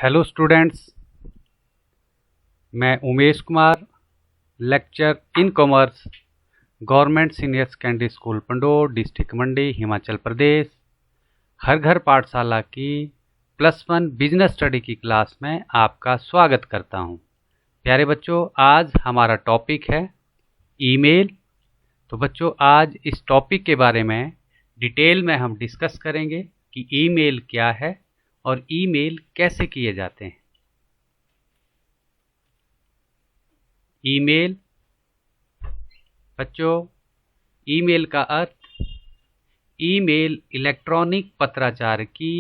Hello students, मैं Umesh Kumar, lecture in commerce, government senior secondary school Pandor, district Mandi, Himachal Pradesh, हर घर पाठशाला की +1 बिजनेस स्टडी की क्लास में आपका स्वागत करता हूं। प्यारे बच्चों, आज हमारा टॉपिक है ईमेल। तो बच्चों, आज इस टॉपिक के बारे में डिटेल में हम डिस्कस करेंगे कि ईमेल क्या है और ईमेल कैसे किए जाते हैं। ईमेल बच्चों, ईमेल का अर्थ ईमेल इलेक्ट्रॉनिक पत्राचार की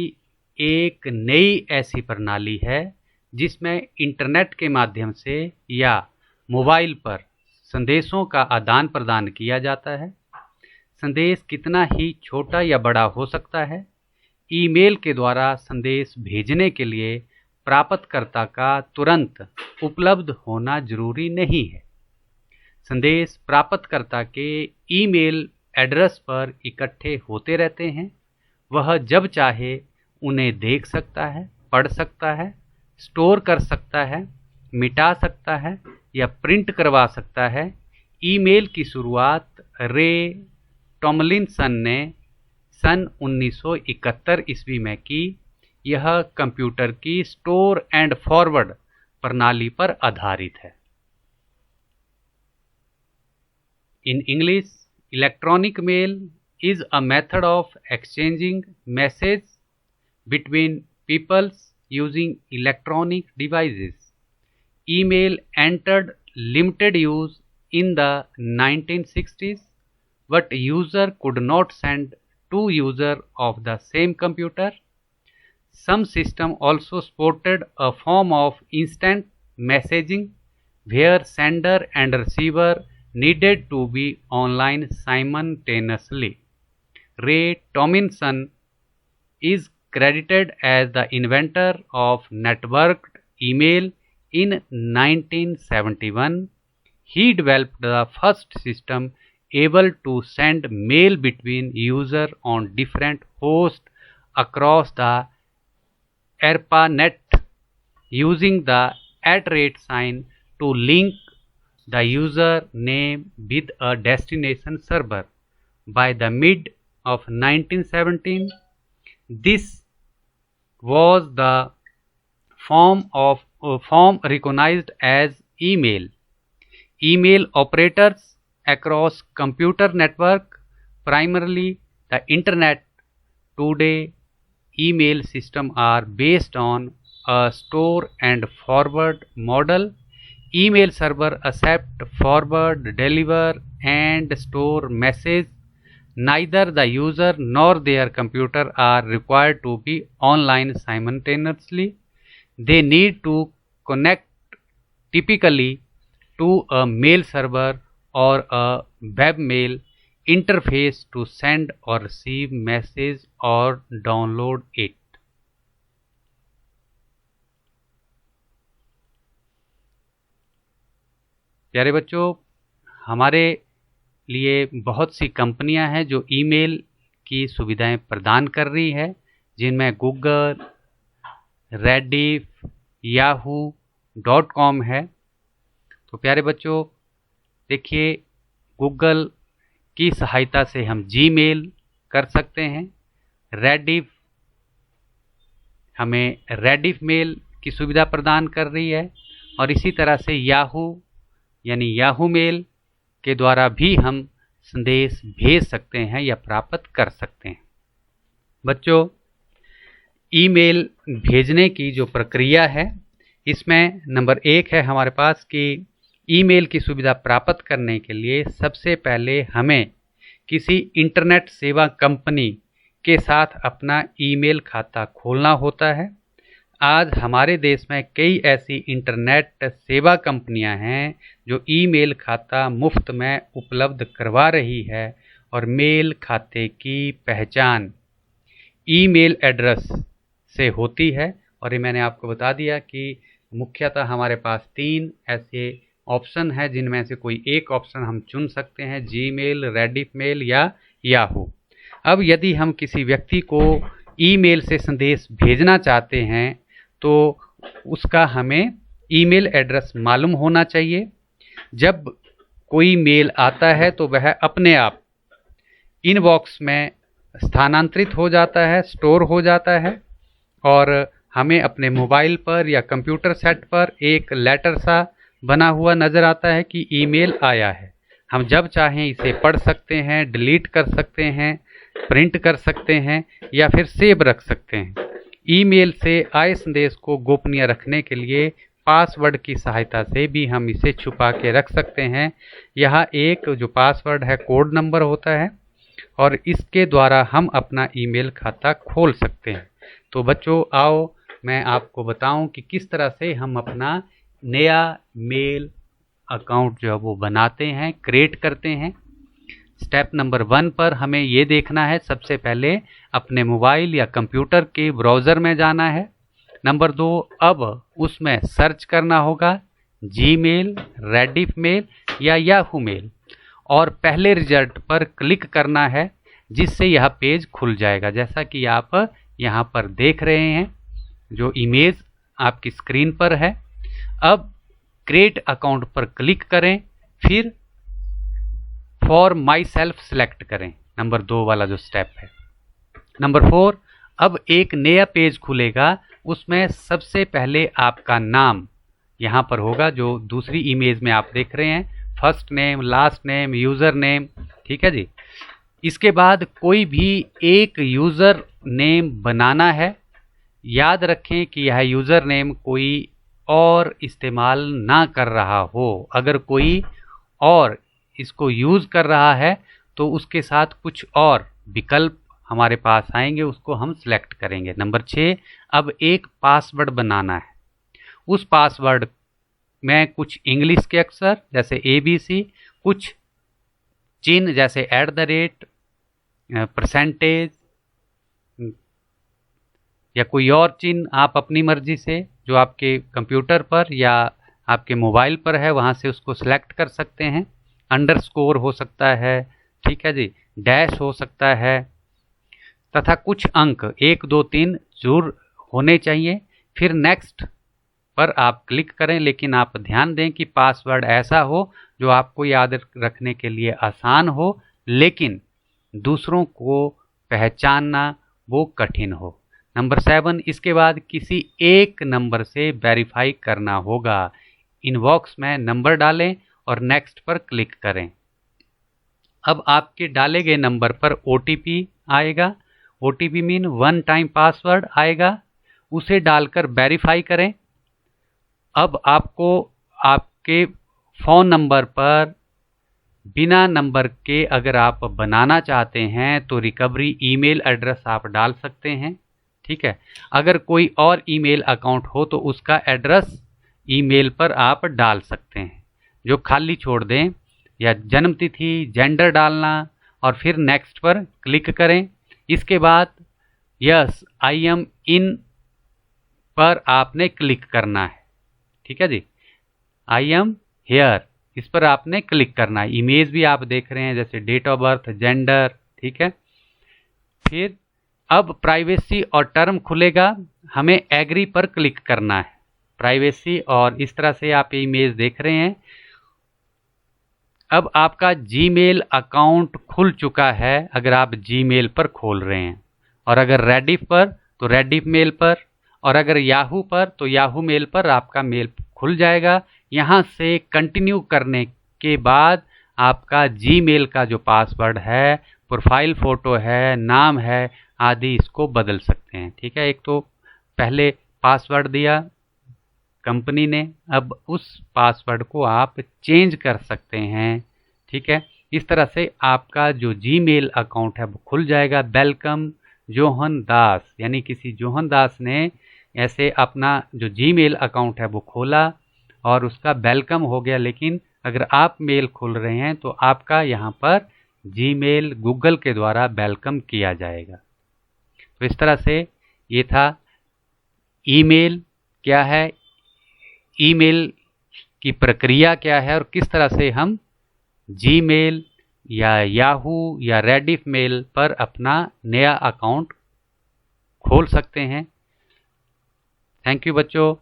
एक नई ऐसी प्रणाली है जिसमें इंटरनेट के माध्यम से या मोबाइल पर संदेशों का आदान प्रदान किया जाता है। संदेश कितना ही छोटा या बड़ा हो सकता है। ईमेल के द्वारा संदेश भेजने के लिए प्राप्तकर्ता का तुरंत उपलब्ध होना जरूरी नहीं है। संदेश प्राप्तकर्ता के ईमेल एड्रेस पर इकट्ठे होते रहते हैं। वह जब चाहे उन्हें देख सकता है, पढ़ सकता है, स्टोर कर सकता है, मिटा सकता है या प्रिंट करवा सकता है। ईमेल की शुरुआत रे टॉमलिंसन ने सन 1971 ईस्वी में की। यह कंप्यूटर की स्टोर एंड फॉरवर्ड प्रणाली पर आधारित है। In English, electronic mail is a method of exchanging messages between peoples using electronic devices. Email entered limited use in the 1960s, but user could not send two users of the same computer. Some systems also supported a form of instant messaging where sender and receiver needed to be online simultaneously. Ray Tomlinson is credited as the inventor of networked email in 1971. He developed the first system able to send mail between users on different hosts across the ARPANET using the @sign to link the user name with a destination server. By the mid of 1917, this was the form recognized as email. Email operators across computer network, primarily the internet. Today, email systems are based on a store and forward model. Email server accept, forward, deliver and store message. Neither the user nor their computer are required to be online simultaneously. They need to connect typically to a mail server or a webmail interface to send or receive message or download it. प्यारे बच्चों, हमारे लिए बहुत सी कंपनियां हैं जो email की सुविधाएं प्रदान कर रही है, जिनमें गूगल, रेडिफ, yahoo.com है। तो प्यारे बच्चों, देखिए, गूगल की सहायता से हम जीमेल कर सकते हैं। रेडिफ हमें रेडिफ मेल की सुविधा प्रदान कर रही है और इसी तरह से याहू मेल के द्वारा भी हम संदेश भेज सकते हैं या प्राप्त कर सकते हैं। बच्चों, ईमेल भेजने की जो प्रक्रिया है, इसमें नंबर 1 है हमारे पास कि ईमेल की सुविधा प्राप्त करने के लिए सबसे पहले हमें किसी इंटरनेट सेवा कंपनी के साथ अपना ईमेल खाता खोलना होता है। आज हमारे देश में कई ऐसी इंटरनेट सेवा कंपनियां हैं जो ईमेल खाता मुफ्त में उपलब्ध करवा रही है और मेल खाते की पहचान ईमेल एड्रेस से होती है। और ये मैंने आपको बता दिया कि मुख्यतः हमारे पास 3 ऐसे ऑप्शन है जिनमें से कोई एक ऑप्शन हम चुन सकते हैं, जीमेल, रेडिफ मेल या याहू। अब यदि हम किसी व्यक्ति को ईमेल से संदेश भेजना चाहते हैं तो उसका हमें ईमेल एड्रेस मालूम होना चाहिए। जब कोई मेल आता है तो वह अपने आप इनबॉक्स में स्थानांतरित हो जाता है, स्टोर हो जाता है, और हमें अपने मोबाइल पर या कंप्यूटर सेट पर एक लेटर सा बना हुआ नज़र आता है कि ईमेल आया है। हम जब चाहें इसे पढ़ सकते हैं, डिलीट कर सकते हैं, प्रिंट कर सकते हैं या फिर सेव रख सकते हैं। ईमेल से आए संदेश को गोपनीय रखने के लिए पासवर्ड की सहायता से भी हम इसे छुपा के रख सकते हैं। यह एक जो पासवर्ड है कोड नंबर होता है और इसके द्वारा हम अपना ईमेल खाता खोल सकते हैं। तो बच्चों आओ मैं आपको बताऊं कि किस तरह से हम अपना नया मेल अकाउंट जो है वो बनाते हैं, क्रिएट करते हैं। स्टेप नंबर 1 पर हमें ये देखना है, सबसे पहले अपने मोबाइल या कंप्यूटर के ब्राउज़र में जाना है। नंबर 2, अब उसमें सर्च करना होगा जीमेल, रेडिफ मेल या याहू मेल, और पहले रिजल्ट पर क्लिक करना है जिससे यह पेज खुल जाएगा। जैसा कि आप यहाँ पर देख रहे हैं, जो इमेज आपकी स्क्रीन पर है। अब क्रिएट अकाउंट पर क्लिक करें, फिर फॉर माई सेल्फ सेलेक्ट करें, नंबर 2 वाला जो स्टेप है। नंबर 4, अब एक नया पेज खुलेगा, उसमें सबसे पहले आपका नाम यहाँ पर होगा जो दूसरी इमेज में आप देख रहे हैं, first name, last name, user name, ठीक है जी। इसके बाद कोई भी एक यूज़र नेम बनाना है। याद रखें कि यह यूज़र नेम कोई और इस्तेमाल ना कर रहा हो। अगर कोई और इसको यूज़ कर रहा है तो उसके साथ कुछ और विकल्प हमारे पास आएंगे, उसको हम सिलेक्ट करेंगे। नंबर 6, अब एक पासवर्ड बनाना है। उस पासवर्ड में कुछ इंग्लिश के अक्षर जैसे ABC, कुछ चिन्ह जैसे @ परसेंटेज या कोई और चिन्ह आप अपनी मर्जी से जो आपके कंप्यूटर पर या आपके मोबाइल पर है वहाँ से उसको सिलेक्ट कर सकते हैं। अंडरस्कोर हो सकता है, ठीक है जी, डैश हो सकता है, तथा कुछ अंक 1 2 3 जरूर होने चाहिए। फिर नेक्स्ट पर आप क्लिक करें, लेकिन आप ध्यान दें कि पासवर्ड ऐसा हो जो आपको याद रखने के लिए आसान हो, लेकिन दूसरों को पहचानना वो कठिन हो। नंबर 7, इसके बाद किसी एक नंबर से वेरीफाई करना होगा। इनबॉक्स में नंबर डालें और नेक्स्ट पर क्लिक करें। अब आपके डाले गए नंबर पर OTP आएगा। OTP मीन 1 टाइम पासवर्ड आएगा, उसे डालकर वेरीफाई करें। अब आपको आपके फ़ोन नंबर पर बिना नंबर के अगर आप बनाना चाहते हैं तो रिकवरी ईमेल एड्रेस आप डाल सकते हैं, ठीक है। अगर कोई और ईमेल अकाउंट हो तो उसका एड्रेस ईमेल पर आप डाल सकते हैं, जो खाली छोड़ दें, या जन्म तिथि, जेंडर डालना और फिर नेक्स्ट पर क्लिक करें। इसके बाद यस आई एम इन पर आपने क्लिक करना है, ठीक है जी। आई एम हेयर, इस पर आपने क्लिक करना है। इमेज भी आप देख रहे हैं जैसे डेट ऑफ बर्थ, जेंडर, ठीक है। फिर अब प्राइवेसी और टर्म खुलेगा, हमें एग्री पर क्लिक करना है। प्राइवेसी, और इस तरह से आप ये इमेज देख रहे हैं। अब आपका जीमेल अकाउंट खुल चुका है अगर आप जीमेल पर खोल रहे हैं, और अगर रेडिफ पर तो रेडिफ मेल पर, और अगर याहू पर तो याहू मेल पर आपका मेल खुल जाएगा। यहाँ से कंटिन्यू करने के बाद आपका जीमेल का जो पासवर्ड है, प्रोफाइल फ़ोटो है, नाम है आदि, इसको बदल सकते हैं, ठीक है। एक तो पहले पासवर्ड दिया कंपनी ने, अब उस पासवर्ड को आप चेंज कर सकते हैं, ठीक है। इस तरह से आपका जो जीमेल अकाउंट है वो खुल जाएगा। वेलकम जोहन दास, यानी किसी जोहन दास ने ऐसे अपना जो जीमेल अकाउंट है वो खोला और उसका वेलकम हो गया। लेकिन अगर आप मेल खोल रहे हैं तो आपका यहाँ पर जीमेल गूगल के द्वारा वेलकम किया जाएगा। तो इस तरह से ये था ईमेल क्या है, ईमेल की प्रक्रिया क्या है, और किस तरह से हम जीमेल या याहू या रेडिफ मेल पर अपना नया अकाउंट खोल सकते हैं। थैंक यू बच्चों।